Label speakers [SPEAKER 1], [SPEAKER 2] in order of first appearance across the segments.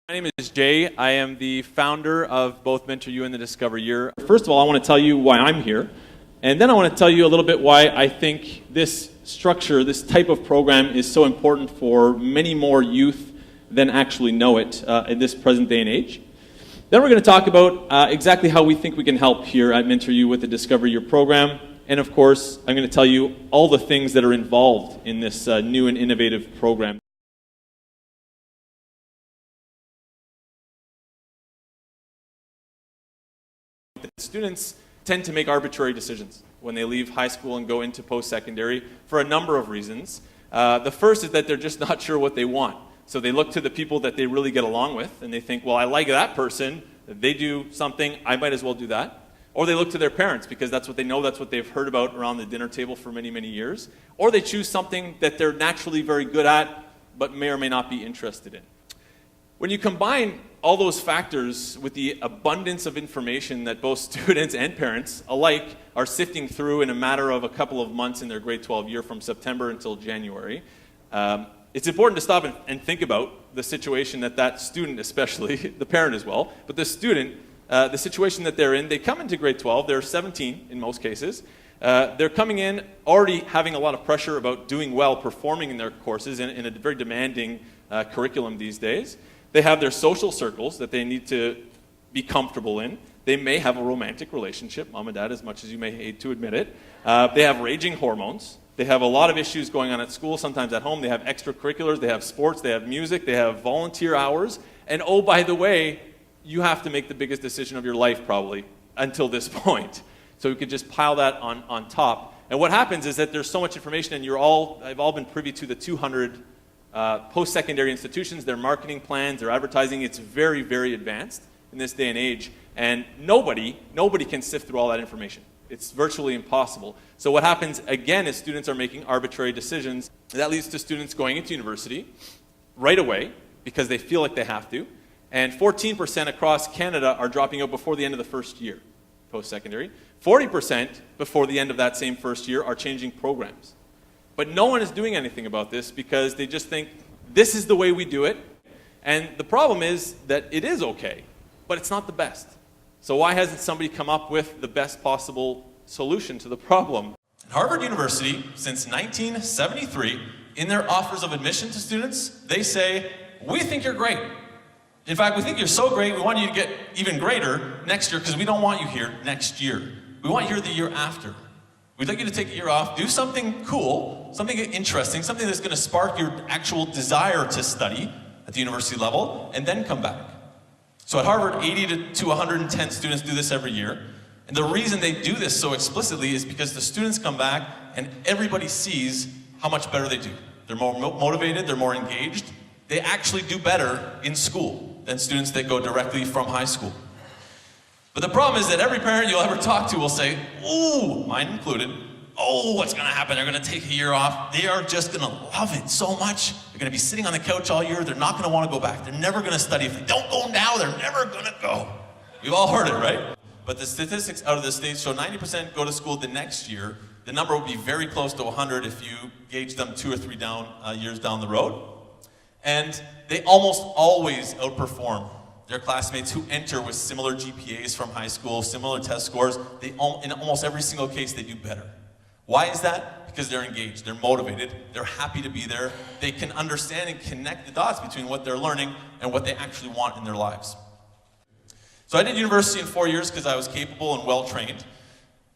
[SPEAKER 1] My name is Jay. I am the founder of both Mentor U and the Discover Year. First of all, I want to tell you why I'm here, and then I want to tell you a little bit why I think this structure, this type of program is so important for many more youth than actually know it in this present day and age. Then we're going to talk about exactly how we think we can help here at Mentor U with the Discover Year program, and of course, I'm going to tell you all the things that are involved in this new and innovative program. Students tend to make arbitrary decisions when they leave high school and go into post-secondary for a number of reasons. The first is that they're just not sure what they want. So they look to the people that they really get along with, and they think, well, I like that person. If they do something, I might as well do that. Or they look to their parents because that's what they know, that's what they've heard about around the dinner table for many, many years. Or they choose something that they're naturally very good at, but may or may not be interested in. When you combine all those factors with the abundance of information that both students and parents alike are sifting through in a matter of a couple of months in their grade 12 year from September until January, it's important to stop and think about the situation that student, especially, the parent as well, but the student, the situation that they're in. They come into grade 12, they're 17 in most cases. They're coming in already having a lot of pressure about doing well, performing in their courses in a very demanding curriculum these days. They have their social circles that they need to be comfortable in. They may have a romantic relationship, mom and dad, as much as you may hate to admit it. They have raging hormones. They have a lot of issues going on at school, sometimes at home. They have extracurriculars, they have sports, they have music, they have volunteer hours. And oh, by the way, you have to make the biggest decision of your life probably until this point. So we could just pile that on top. And what happens is that there's so much information, and I've all been privy to the 200 post-secondary institutions, their marketing plans, their advertising. It's very, very advanced in this day and age, and nobody can sift through all that information. It's virtually impossible. So what happens again is students are making arbitrary decisions. That leads to students going into university right away because they feel like they have to, and 14% across Canada are dropping out before the end of the first year, post-secondary. 40% before the end of that same first year are changing programs. But no one is doing anything about this because they just think, this is the way we do it. And the problem is that it is okay, but it's not the best. So why hasn't somebody come up with the best possible solution to the problem?
[SPEAKER 2] Harvard University, since 1973, in their offers of admission to students, they say, we think you're great. In fact, we think you're so great, we want you to get even greater next year because we don't want you here next year. We want you here the year after. We'd like you to take a year off, do something cool, something interesting, something that's going to spark your actual desire to study at the university level, and then come back. So at Harvard, 80 to 110 students do this every year. And the reason they do this so explicitly is because the students come back and everybody sees how much better they do. They're more motivated, they're more engaged. They actually do better in school than students that go directly from high school. But the problem is that every parent you'll ever talk to will say, ooh, mine included, oh, what's going to happen? They're going to take a year off. They are just going to love it so much. They're going to be sitting on the couch all year. They're not going to want to go back. They're never going to study. If they don't go now, they're never going to go. We've all heard it, right? But the statistics out of the States show 90% go to school the next year. The number will be very close to 100 if you gauge them 2 or 3 years down the road. And they almost always outperform their classmates who enter with similar GPAs from high school, similar test scores. In almost every single case, they do better. Why is that? Because they're engaged, they're motivated, they're happy to be there. They can understand and connect the dots between what they're learning and what they actually want in their lives. So I did university in 4 years because I was capable and well-trained.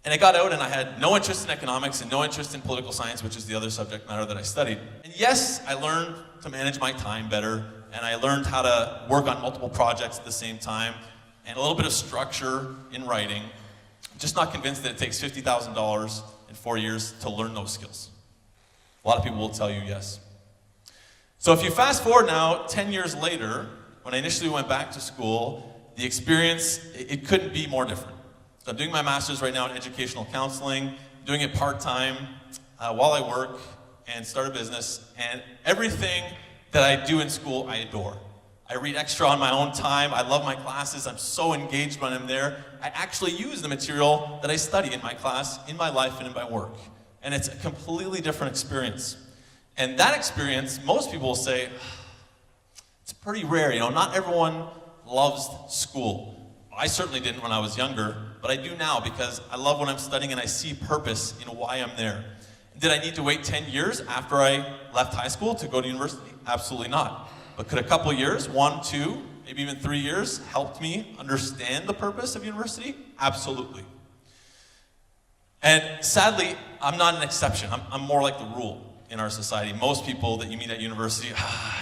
[SPEAKER 2] And I got out and I had no interest in economics and no interest in political science, which is the other subject matter that I studied. And yes, I learned to manage my time better, and I learned how to work on multiple projects at the same time, and a little bit of structure in writing. I'm just not convinced that it takes $50,000 in 4 years to learn those skills. A lot of people will tell you yes. So if you fast forward now, 10 years later, when I initially went back to school, the experience, it couldn't be more different. So I'm doing my master's right now in educational counseling, doing it part-time while I work and start a business, and everything that I do in school, I adore. I read extra on my own time. I love my classes. I'm so engaged when I'm there. I actually use the material that I study in my class, in my life, and in my work. And it's a completely different experience. And that experience, most people will say, It's pretty rare, not everyone loves school. I certainly didn't when I was younger, but I do now because I love what I'm studying and I see purpose in why I'm there. Did I need to wait 10 years after I left high school to go to university? Absolutely not. But could a couple years, 1, 2, maybe even 3 years, helped me understand the purpose of university? Absolutely. And sadly, I'm not an exception. I'm more like the rule in our society. Most people that you meet at university,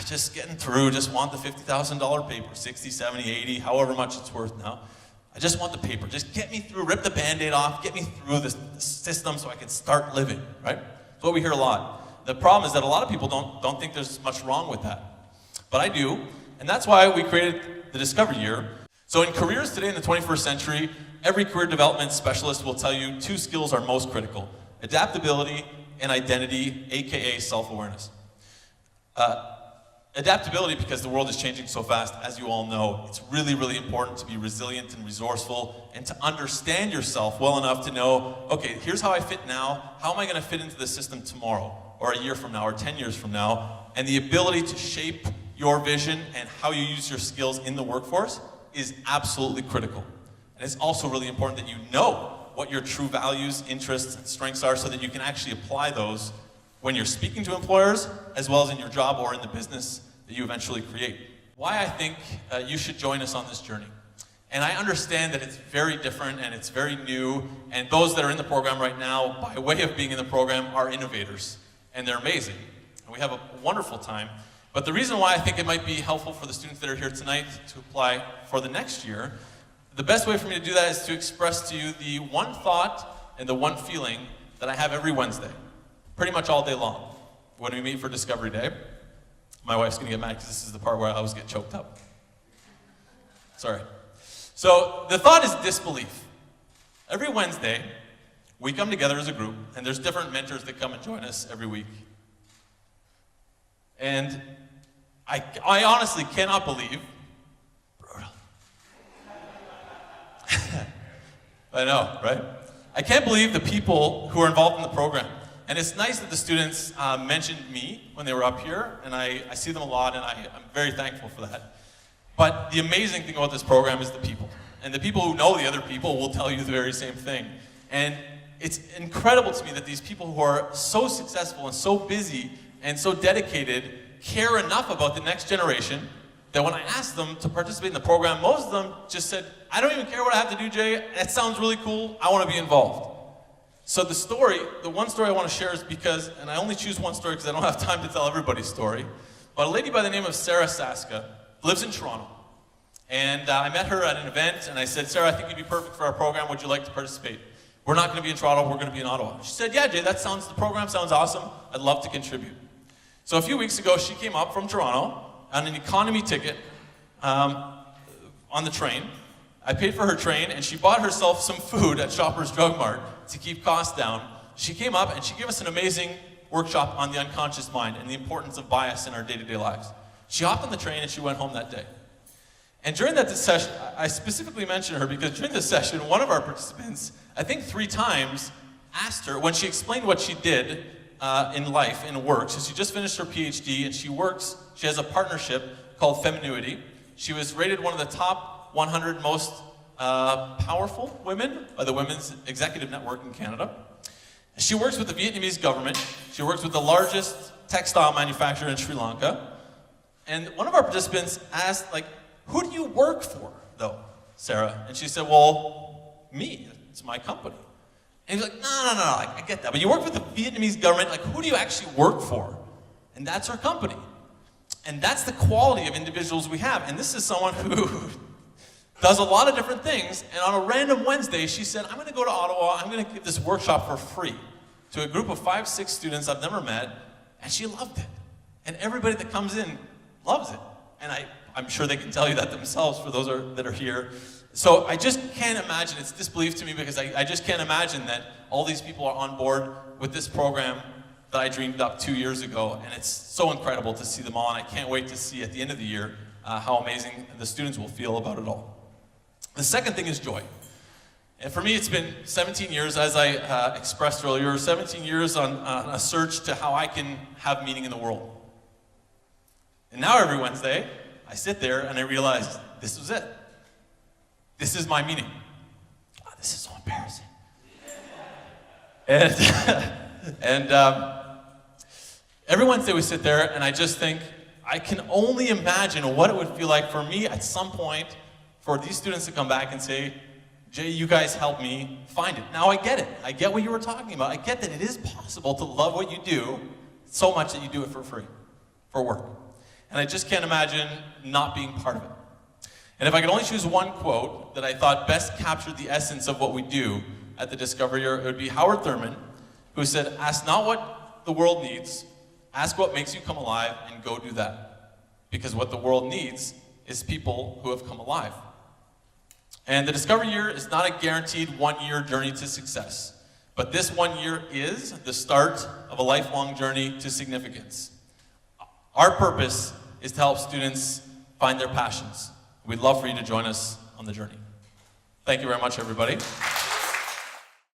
[SPEAKER 2] just getting through, just want the $50,000 paper, 60, 70, 80, however much it's worth now. I just want the paper. Just get me through, rip the Band-Aid off, get me through this system so I can start living, right? That's what we hear a lot. The problem is that a lot of people don't think there's much wrong with that. But I do, and that's why we created the Discover Year. So in careers today in the 21st century, every career development specialist will tell you 2 skills are most critical: adaptability and identity, aka self-awareness. Adaptability, because the world is changing so fast, as you all know, it's really, really important to be resilient and resourceful and to understand yourself well enough to know, okay, here's how I fit now, how am I gonna fit into the system tomorrow, or a year from now, or 10 years from now, and the ability to shape your vision and how you use your skills in the workforce is absolutely critical. And it's also really important that you know what your true values, interests, and strengths are so that you can actually apply those when you're speaking to employers, as well as in your job or in the business that you eventually create. Why I think you should join us on this journey. And I understand that it's very different and it's very new, and those that are in the program right now, by way of being in the program, are innovators, and they're amazing. And we have a wonderful time. But the reason why I think it might be helpful for the students that are here tonight to apply for the next year, the best way for me to do that is to express to you the one thought and the one feeling that I have every Wednesday, pretty much all day long, when we meet for Discovery Day. My wife's gonna get mad because this is the part where I always get choked up. Sorry. So the thought is disbelief. Every Wednesday, we come together as a group, and there's different mentors that come and join us every week. And I honestly cannot believe, brutal. I know, right? I can't believe the people who are involved in the program. And it's nice that the students mentioned me when they were up here, and I see them a lot, and I'm very thankful for that. But the amazing thing about this program is the people. And the people who know the other people will tell you the very same thing. And it's incredible to me that these people who are so successful and so busy and so dedicated care enough about the next generation that when I asked them to participate in the program, most of them just said, I don't even care what I have to do, Jay. That sounds really cool. I want to be involved. So the one story I want to share is because, and I only choose one story because I don't have time to tell everybody's story, but a lady by the name of Sarah Saska lives in Toronto. And I met her at an event, and I said, Sarah, I think you'd be perfect for our program. Would you like to participate? We're not going to be in Toronto. We're going to be in Ottawa. She said, yeah, Jay, the program sounds awesome. I'd love to contribute. So a few weeks ago, she came up from Toronto on an economy ticket on the train. I paid for her train, and she bought herself some food at Shoppers Drug Mart to keep costs down. She came up, and she gave us an amazing workshop on the unconscious mind and the importance of bias in our day-to-day lives. She hopped on the train, and she went home that day. And during that session, I specifically mentioned her because during this session, one of our participants, I think 3 times, asked her, when she explained what she did in life, in work, so she just finished her PhD, and she has a partnership called Feminuity. She was rated one of the top 100 most powerful women by the Women's Executive Network in Canada. She works with the Vietnamese government. She works with the largest textile manufacturer in Sri Lanka. And one of our participants asked, who do you work for, though, Sarah? And she said, well, me. It's my company. And he's like, no, I get that. But you work with the Vietnamese government. Who do you actually work for? And that's our company. And that's the quality of individuals we have. And this is someone who does a lot of different things. And on a random Wednesday, she said, I'm going to go to Ottawa. I'm going to give this workshop for free to a group of 5, 6 students I've never met. And she loved it. And everybody that comes in loves it. And I'm sure they can tell you that themselves for those that are here. So I just can't imagine, it's disbelief to me because I just can't imagine that all these people are on board with this program that I dreamed up 2 years ago. And it's so incredible to see them all. And I can't wait to see at the end of the year how amazing the students will feel about it all. The second thing is joy. And for me, it's been 17 years, as I expressed earlier, 17 years on a search to how I can have meaning in the world. And now every Wednesday, I sit there and I realize this was it. This is my meaning. Oh, this is so embarrassing. And every Wednesday we sit there and I just think, I can only imagine what it would feel like for me at some point for these students to come back and say, Jay, you guys helped me find it. Now I get it. I get what you were talking about. I get that it is possible to love what you do so much that you do it for free, for work. And I just can't imagine not being part of it. And if I could only choose one quote that I thought best captured the essence of what we do at the Discovery Year, it would be Howard Thurman, who said, ask not what the world needs, ask what makes you come alive and go do that. Because what the world needs is people who have come alive. And the Discovery Year is not a guaranteed one-year journey to success. But this 1 year is the start of a lifelong journey to significance. Our purpose is to help students find their passions. We'd love for you to join us on the journey. Thank you very much, everybody.